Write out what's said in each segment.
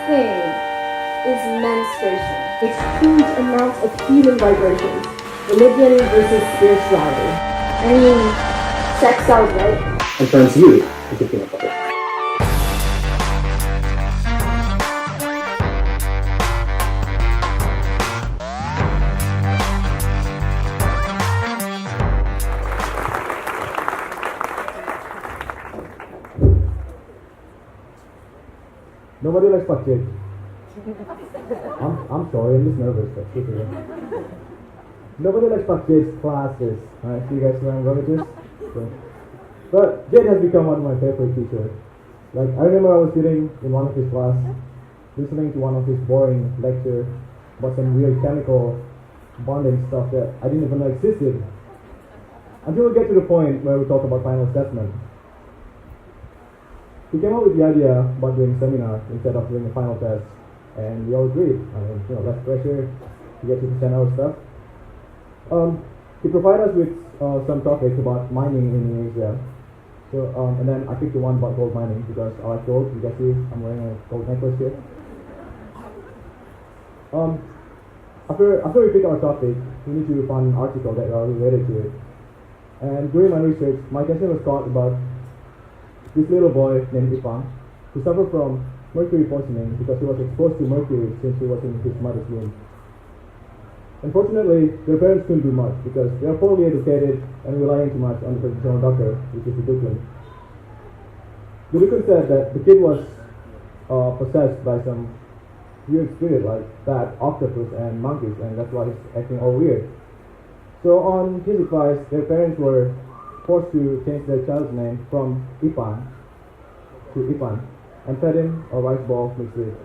thing is menstruation. It's huge amounts of healing vibrations. Religion versus spirituality. I mean, sex out, right? And turns you into peanut butter. Nobody likes fuck kids. I'm sorry, I'm just nervous. But nobody likes fuck kids classes. Alright, so you guys know where I'm going with this? So. But Jade has become one of my favorite teachers. Like, I remember I was sitting in one of his class, listening to one of his boring lecture about some weird chemical bonding stuff that I didn't even know existed. Until we get to the point where we talk about final assessment. He came up with the idea about doing a seminar instead of doing a final test, and we all agreed. I mean, less pressure to get to present our stuff. He provided us with some topics about mining in Indonesia. So, and then I picked the one about gold mining because I like gold. You can see I'm wearing a gold necklace here. After we pick our topic, we need to find an article that are related to it. And during my research, my question was caught about this little boy named Ipang, who suffered from mercury poisoning because he was exposed to mercury since he was in his mother's womb. Unfortunately, their parents couldn't do much because they are poorly educated and relying too much on the traditional doctor, which is the Dukun. The Dukun said that the kid was possessed by some weird spirit like bat, octopus, and monkeys, and that's why he's acting all weird. So on his advice, their parents were forced to change their child's name from Ipan to Ipan and fed him a rice ball mixed with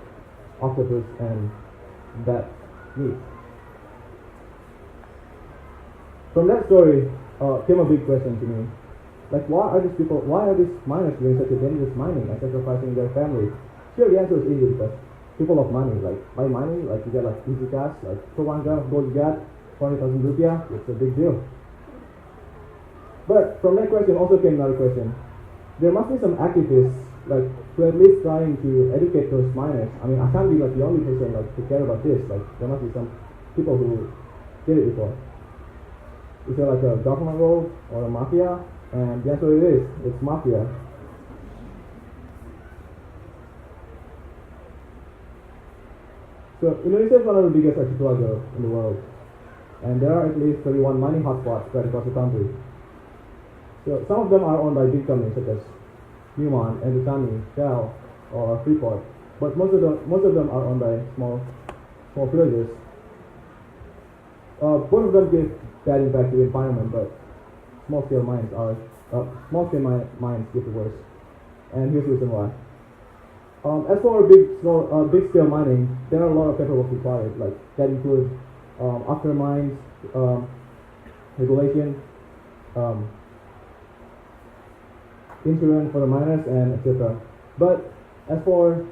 octopus and bat meat. From that story came a big question to me. Like, why are these miners doing such a dangerous mining and sacrificing their family? Sure, the answer is easy because people love money. Like, by mining, like you get like easy cash, like for 1 gram of gold you get 20,000 rupiah, it's a big deal. But from that question also came another question. There must be some activists, like, who at least trying to educate those miners. I mean, I can't be like the only person like to care about this. Like, there must be some people who did it before. Is there like a government role or a mafia? And the answer is, it's mafia. So Indonesia is one of the biggest archipelago in the world, and there are at least 31 mining hotspots spread across the country. So some of them are owned by big companies such as Newman, Endutani, Shell, or Freeport, but most of them are owned by small villagers. Both of them give bad impact to the environment, but small-scale mines give the worst. And here's the reason why. As for big-scale mining, there are a lot of paperwork required, like that includes after mines, regulation, insurance for the miners, and etc. But as for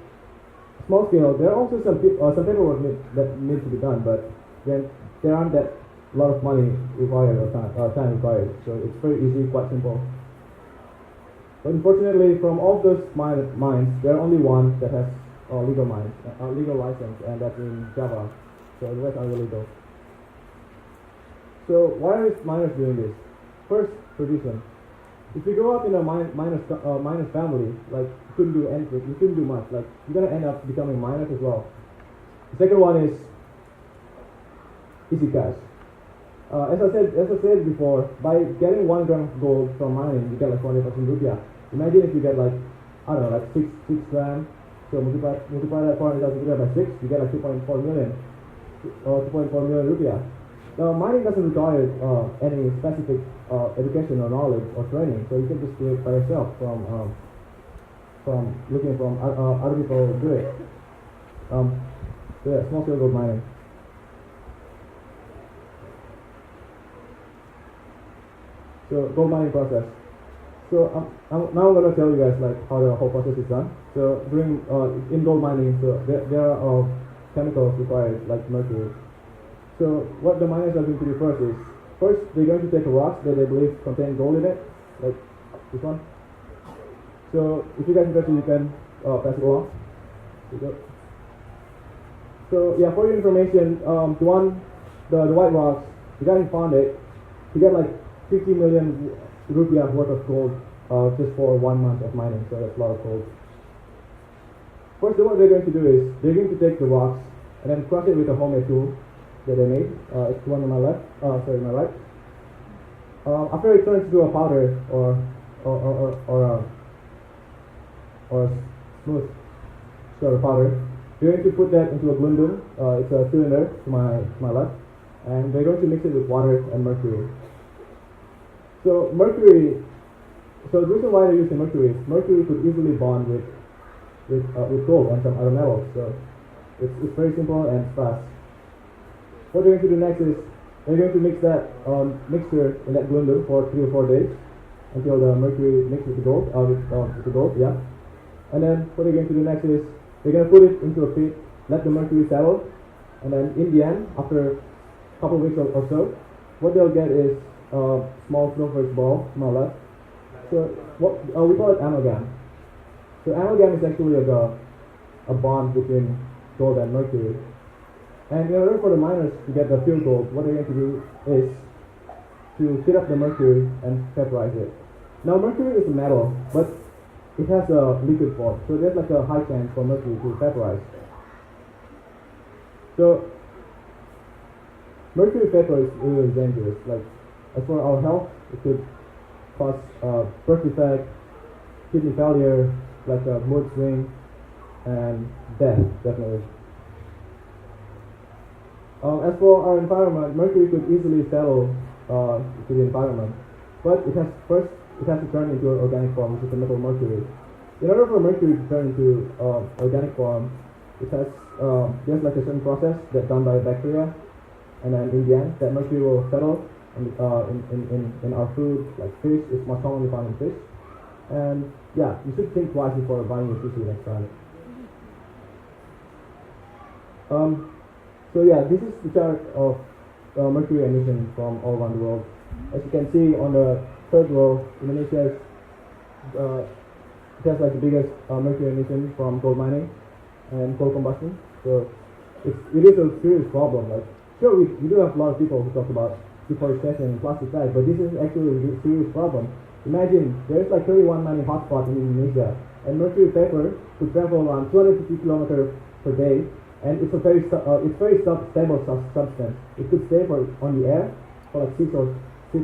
small scale, there are also some paperwork that needs to be done, but then there aren't that lot of money required or time required, so it's very easy, quite simple. But unfortunately, from all those mines, there are only one that has legal license, and that's in Java. So the rest are illegal. So why are miners doing this? First, tradition. If you grow up in a miner's family, like you couldn't do anything, you couldn't do much. Like you're gonna end up becoming miners as well. The second one is easy cash. As I said before, by getting 1 gram of gold from mining, you get like 20,000 rupiah. Imagine if you get like, I don't know, like 6 grams. So multiply that 400,000 rupiah by 6, you get like 2.4 million rupiah. Now mining doesn't require any specific education or knowledge or training, so you can just do it by yourself from looking from other people do it. So yeah, small scale gold mining. So gold mining process. So I'm now going to tell you guys like how the whole process is done. So during in gold mining, so there are chemicals required like mercury. So what the miners are going to do first they're going to take a rock that they believe contain gold in it, like this one. So if you guys interested, you can pass it along. There you go. So yeah, for your information, the white rocks, the guy who found it, he got like 50 million rupiah worth of gold just for 1 month of mining. So that's a lot of gold. First, what they're going to do is they're going to take the rocks and then crush it with a homemade tool that they made. It's the one on my left. Sorry, my right. After it turns into a powder or a smooth sort of powder, you're going to put that into a glundum. It's a cylinder to my left, and they're going to mix it with water and mercury. So mercury. So the reason why they're using mercury is mercury could easily bond with gold and some other metals. So it's very simple and fast. What they're going to do next is they're going to mix that mixture in that glundum for 3 or 4 days until the mercury mixes with the gold. With the gold, yeah. And then what they're going to do next is they're going to put it into a pit, let the mercury settle, and then in the end, after a couple of weeks or so, what they'll get is a small silver ball to my left. So what we call it amalgam. So amalgam is actually like a bond between gold and mercury. And in order for the miners to get the pure gold, what they're going to do is to heat up the mercury and vaporize it. Now mercury is a metal, but it has a liquid form, so there's like a high chance for mercury to vaporize. So mercury vapor is really dangerous. Like as for our health, it could cause birth defect, kidney failure, like a mood swing, and death, definitely. As for our environment, mercury could easily settle to the environment, but it has to turn into an organic form, which is the metal mercury. In order for mercury to turn into organic form, there's like a certain process that's done by bacteria, and then in the end, that mercury will settle in our food, like fish. It's most commonly found in fish. And yeah, you should think twice before buying your sushi next time. So yeah, this is the chart of mercury emissions from all around the world. As you can see on the third row, Indonesia has like the biggest mercury emission from gold mining and coal combustion. So it is a serious problem. Like sure, we do have a lot of people who talk about deforestation and plastic bags, but this is actually a serious problem. Imagine there's like 31 mining hotspots in Indonesia, and mercury vapor could travel around 250 kilometers per day. And it's very stable substance. It could stay on the air for like 6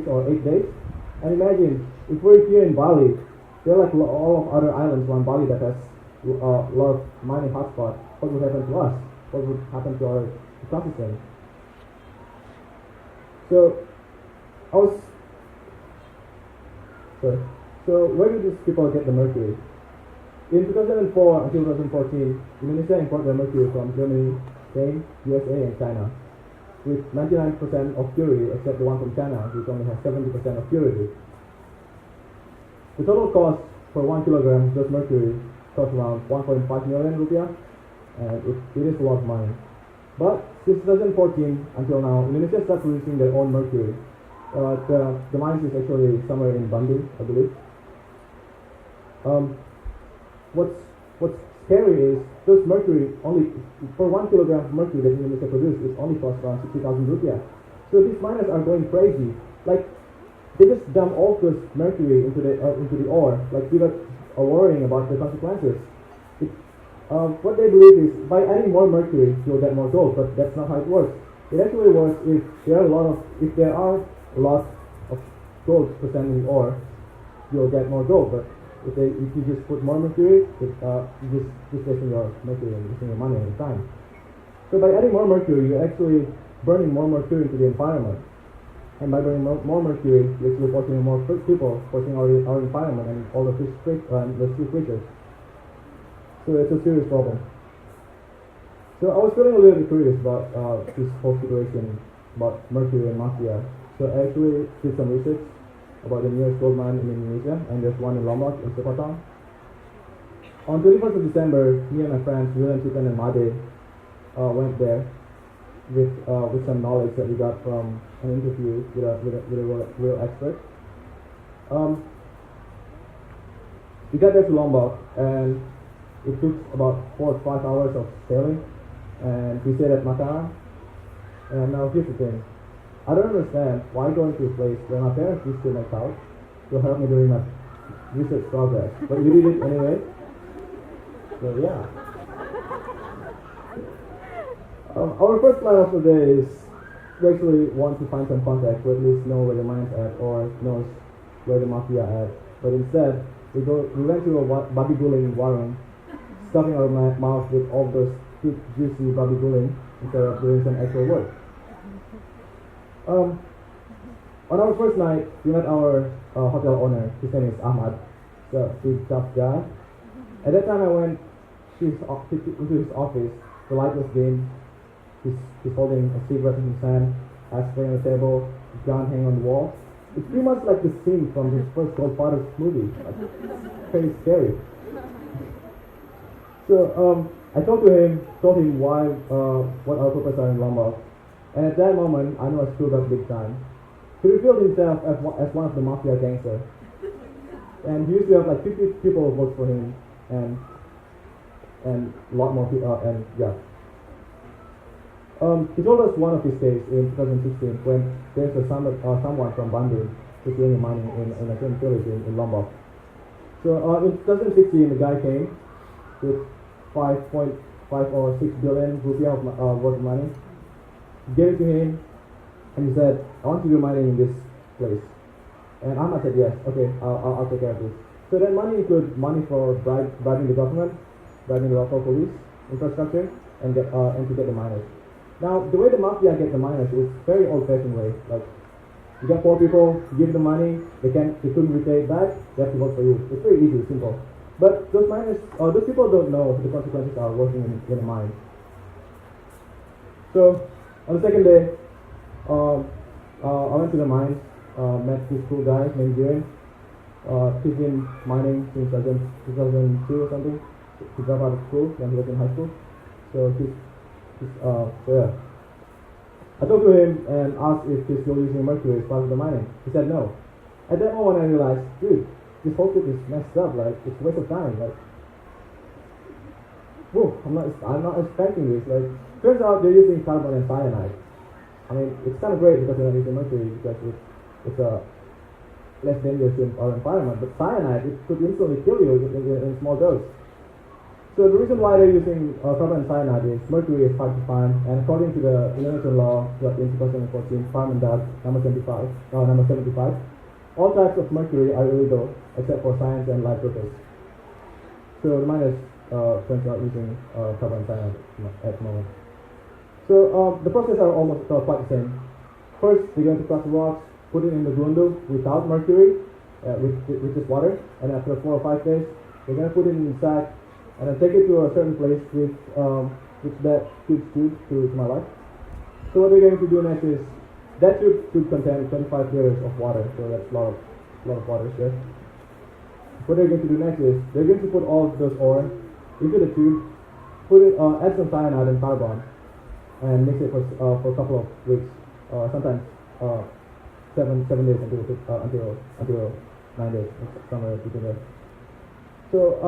or 8 days. And imagine if we're here in Bali, there are like all of other islands around Bali that has a lot of mining hotspots. What would happen to us? What would happen to our ecosystem? So where do these people get the mercury? In 2004 until 2014, Indonesia imported mercury from Germany, Spain, USA, and China, with 99% of purity, except the one from China, which only has 70% of purity. The total cost for 1 kilogram of mercury costs around 1.5 million rupiah, and it is a lot of money. But since 2014 until now, Indonesia started producing their own mercury. The mines is actually somewhere in Bandung, I believe. What's scary is those mercury only for 1 kilogram of mercury that Indonesia produces, it only costs around 60,000 rupiah. So these miners are going crazy. Like they just dump all this mercury into the ore, like without worrying about the consequences. What they believe is by adding more mercury, you'll get more gold, but that's not how it works. It actually works if there are a lot of gold present in the ore, you'll get more gold. But if you just put more mercury, you're just wasting your mercury and wasting your money and time. So by adding more mercury, you're actually burning more mercury into the environment. And by burning more mercury, you're actually poisoning more people, poisoning our environment and all the fish and the sea creatures. So it's a serious problem. So I was feeling a little bit curious about this whole situation about Mercury and Mafia. So I actually did some research about the nearest gold mine in Indonesia, and there's one in Lombok in Suwitra. On 21st of December, me and my friends William, Chitan, and Made went there with some knowledge that we got from an interview with a real expert. We got there to Lombok, and it took about 4 or 5 hours of sailing and we stayed at Mataram. And now here's the thing. I don't understand why going to a place where my parents used to make out to help me during my research progress. But we did it anyway. So yeah. Our first plan of the day is we actually want to find some contact to at least know where the mine's at or knows where the mafia at. But instead, we went to a babi guling warung, stuffing our mouth with all those thick, juicy babi guling instead of doing some actual work. On our first night, we met our hotel owner. His name is Ahmad. So he's a tough guy. At that time, I went into his office. The light was dim. He's holding a cigarette in his hand, ashtray on the table, his gun hanging on the wall. It's pretty much like the scene from his first Goldfather movie. Like, very scary. So I told him why what our purpose are in Lombok. And at that moment, I knew I screwed up big time. He revealed himself as one of the mafia gangsters. And he used to have like 50 people who worked for him, and a lot more people, and yeah. He told us one of his days in 2016 when there's someone from Bandung who's doing mining in a certain village in Lombok. So in 2016, the guy came with 5.5 or 6 billion rupiah of worth of money. Gave it to him, and he said, "I want to do mining in this place." And Ahmad said, "Yes, okay, I'll take care of this." So that money includes money for bribing the government, bribing the local police, infrastructure, and to get the miners. Now, the way the mafia get the miners is very old-fashioned way. Like, you get poor people, you give them money, they couldn't repay it back, they have to work for you. It's very easy, simple. But those miners, those people don't know the consequences are working in a mine. So, on the second day, I went to the mines, met this cool guy named Jiren. He's been mining since 2002 or something. He dropped out of school when he was in high school. So yeah. I talked to him and asked if he's still using Mercury as part of the mining. He said no. At that moment I realized, dude, this whole shit is messed up, like it's a waste of time. Like, whoa, I'm not expecting this. Like, turns out they're using carbon and cyanide. I mean, it's kind of great because they're not using mercury because it's less dangerous in our environment. But cyanide, it could instantly kill you in small dose. So the reason why they're using carbon and cyanide is mercury is hard to find, and according to the Indonesian law in 2014, Farm and Dot number 75, all types of mercury are illegal except for science and life purpose. So the miners turns out using carbon and cyanide at the moment. So the process are almost quite the same. First, they're going to crush the rocks, put it in the grundu without mercury, with just water, and after 4 or 5 days, they're going to put it in a sack and then take it to a certain place with that huge tube to my life. So what they're going to do next is that tube could contain 25 liters of water, so that's a lot of water there. What they're going to do next is they're going to put all of those ore into the tube, add some cyanide and carbon, and mix it for a couple of weeks, sometimes 7 days until 9 days, somewhere between there. So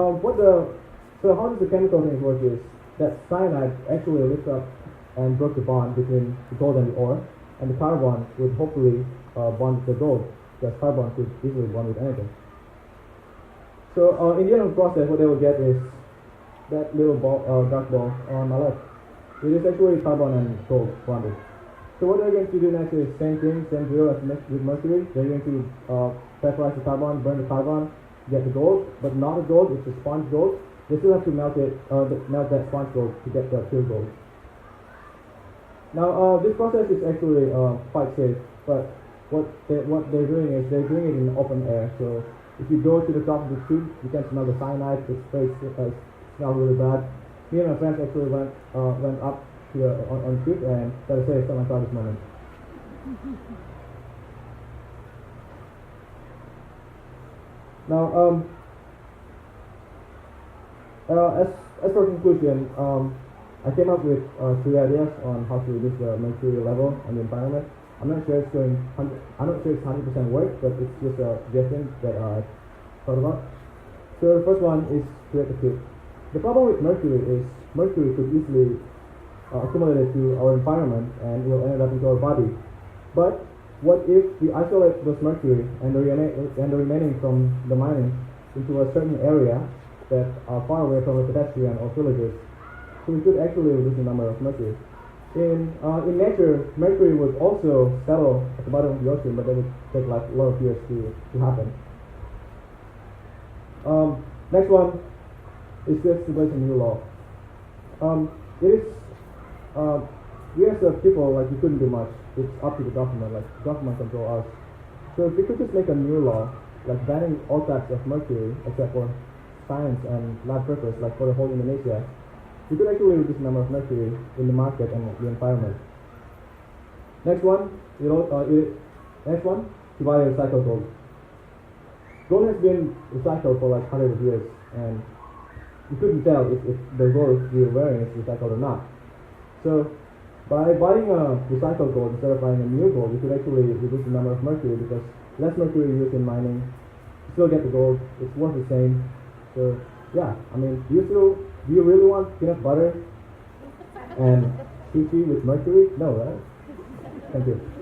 how does the chemical thing work is that cyanide actually lifts up and broke the bond between the gold and the ore, and the carbon would hopefully bond with the gold, because carbon could easily bond with anything. So in the end of the process, what they will get is that little dark ball on my left. It is actually carbon and gold bonded. So what they're going to do next is same thing, same drill as with mercury. They're going to vaporize the carbon, burn the carbon, get the gold, but not the gold, it's the sponge gold. They still have to melt that sponge gold to get the pure gold. Now this process is actually quite safe, but what they're doing is they're doing it in open air. So if you go to the top of the tube, you can smell the cyanide. It smells really bad. Me and my friends actually went up to on the tube, and gotta say, it's not my proudest moment. Now, as for conclusion, I came up with 3 ideas on how to reduce the mercury level on the environment. I'm not sure it's 100% work, but it's just a suggestion that I thought about. So the first one is create a tube. The problem with mercury is mercury could easily accumulated to our environment and will end up into our body. But what if we isolate those mercury and the remaining from the mining into a certain area that are far away from the pedestrian or villagers? So we could actually reduce the number of mercury. In nature, mercury would also settle at the bottom of the ocean, but that would take like a lot of years to happen. Next one is this to place a new law. It is we as a people, like, we couldn't do much. It's up to the government, like government control us. So if we could just make a new law, like banning all types of mercury except for science and lab purpose, like for the whole Indonesia, we could actually reduce the number of mercury in the market and the environment. Next one, to buy recycled gold. Gold has been recycled for like hundreds of years, and you couldn't tell if the gold you're wearing is recycled or not. So by buying a recycled gold instead of buying a new gold, you could actually reduce the number of mercury because less mercury used in mining. You still get the gold, it's worth the same. So yeah, I mean, do you really want peanut butter and sushi with mercury? No, right? Thank you.